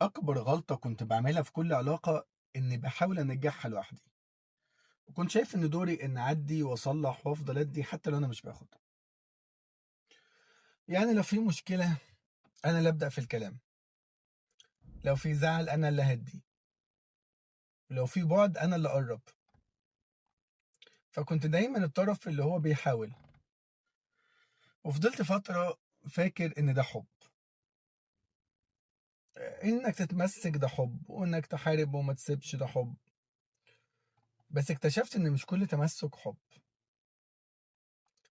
أكبر غلطة كنت باعملها في كل علاقة إني باحاول أنجّحها لوحدي، وكنت شايف إن دوري إني أعدّي وأصلّح وأفضل أدّي حتى لو أنا مش باخد. يعني لو في مشكلة أنا اللي أبدأ في الكلام، لو في زعل أنا اللي أهدّي، ولو في بُعد أنا اللي أقرّب. فكنت دايمًا الطرف اللي هو بيحاول، وفضلت فترة فاكر إن ده حُب، إنك تتمسّك ده حُب، وإنك تحارب وما تسيبش ده حُب. بس اكتشفت إن مش كل تمسّك حُب،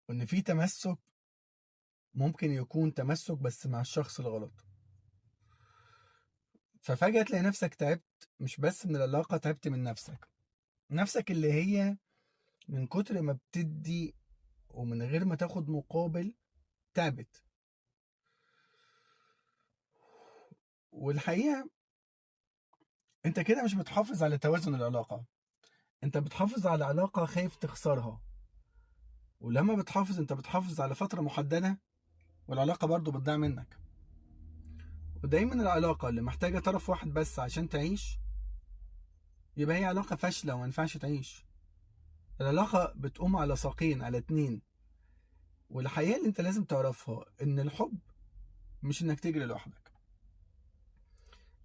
وإن في تمسّك ممكن يكون تمسّك بس مع الشخص الغلط. ففجأة تلاقي نفسك تعبت مش بس من العلاقة، تعبت من نفسك. نفسك اللي هي من كتر ما بتدي ومن غير ما تاخد مقابل تعبت. والحقيقة انت كده مش بتحافظ على توازن العلاقة، انت بتحافظ على علاقة خايف تخسرها. ولما بتحافظ انت بتحافظ على فترة محددة، والعلاقة برضو بتضيع منك. ودايما العلاقة اللي محتاجة طرف واحد بس عشان تعيش يبقى هي علاقة فاشلة وما ينفعش تعيش. العلاقة بتقوم على ساقين، على اتنين. والحقيقة اللي انت لازم تعرفها ان الحب مش انك تجري لوحدك.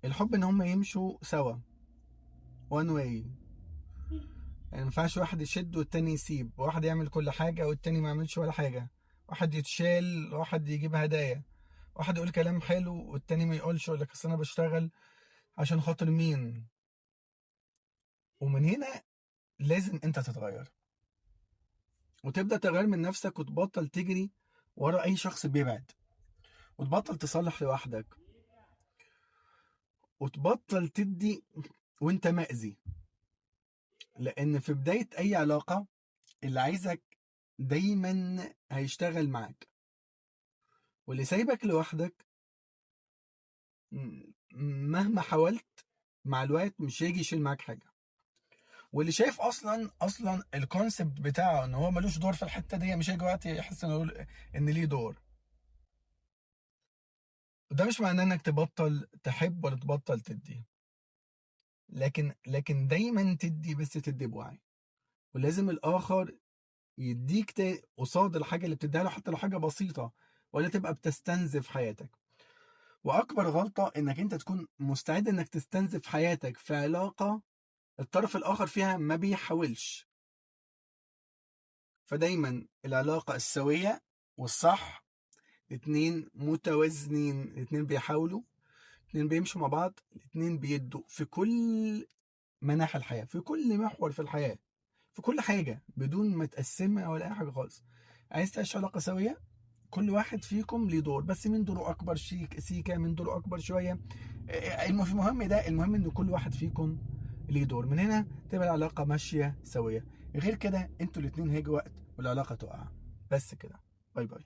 الحب ان هما يمشوا سوا، وان واي. يعني ما ينفعش واحد يشد والتاني يسيب، واحد يعمل كل حاجة والتاني ما يعملش ولا حاجة، واحد يتشال واحد يجيب هدايا، واحد يقول كلام حلو والتاني ما يقولش، يقول لك اصل انا بشتغل عشان خاطر مين. ومن هنا لازم انت تتغير، وتبدأ تغير من نفسك، وتبطل تجري ورا اي شخص بيبعد، وتبطل تصلح لوحدك، وتبطل تدي وانت مأذي. لان في بداية اي علاقة اللي عايزك دايما هيشتغل معاك، واللي سايبك لوحدك مهما حاولت مع الوقت مش هيجي يشيل معاك حاجة. واللي شايف اصلا الكونسبت بتاعه ان هو ملوش دور في الحتة دي، مش هيجي وقت يحس ان ليه دور. وده مش معناه انك تبطل تحب ولا تبطل تدي، لكن دايما تدي، بس تدي بوعي. ولازم الاخر يديك قصاد الحاجة اللي بتديها له، حتى لو حاجة بسيطة، ولا تبقى بتستنزف حياتك. واكبر غلطة انك انت تكون مستعد انك تستنزف حياتك في علاقة الطرف الاخر فيها ما بيحاولش. فدايما العلاقة السوية والصح، اتنين متوازنين، اتنين بيحاولوا، اتنين بيمشوا مع بعض، اتنين بيدوا في كل مناحي الحياة، في كل محور في الحياة، في كل حاجة، بدون ما تقسمها ولا اي حاجة خالص. عايز تعيش علاقة سوية، كل واحد فيكم ليه دور، بس مين دوره اكبر سيكا، مين دوره اكبر شويه. مش مهم ده، المهم ان كل واحد فيكم ليه دور. من هنا تبقى العلاقه ماشيه سويه. غير كده انتوا الاتنين هيجي وقت والعلاقه تقع. بس كده. باي باي.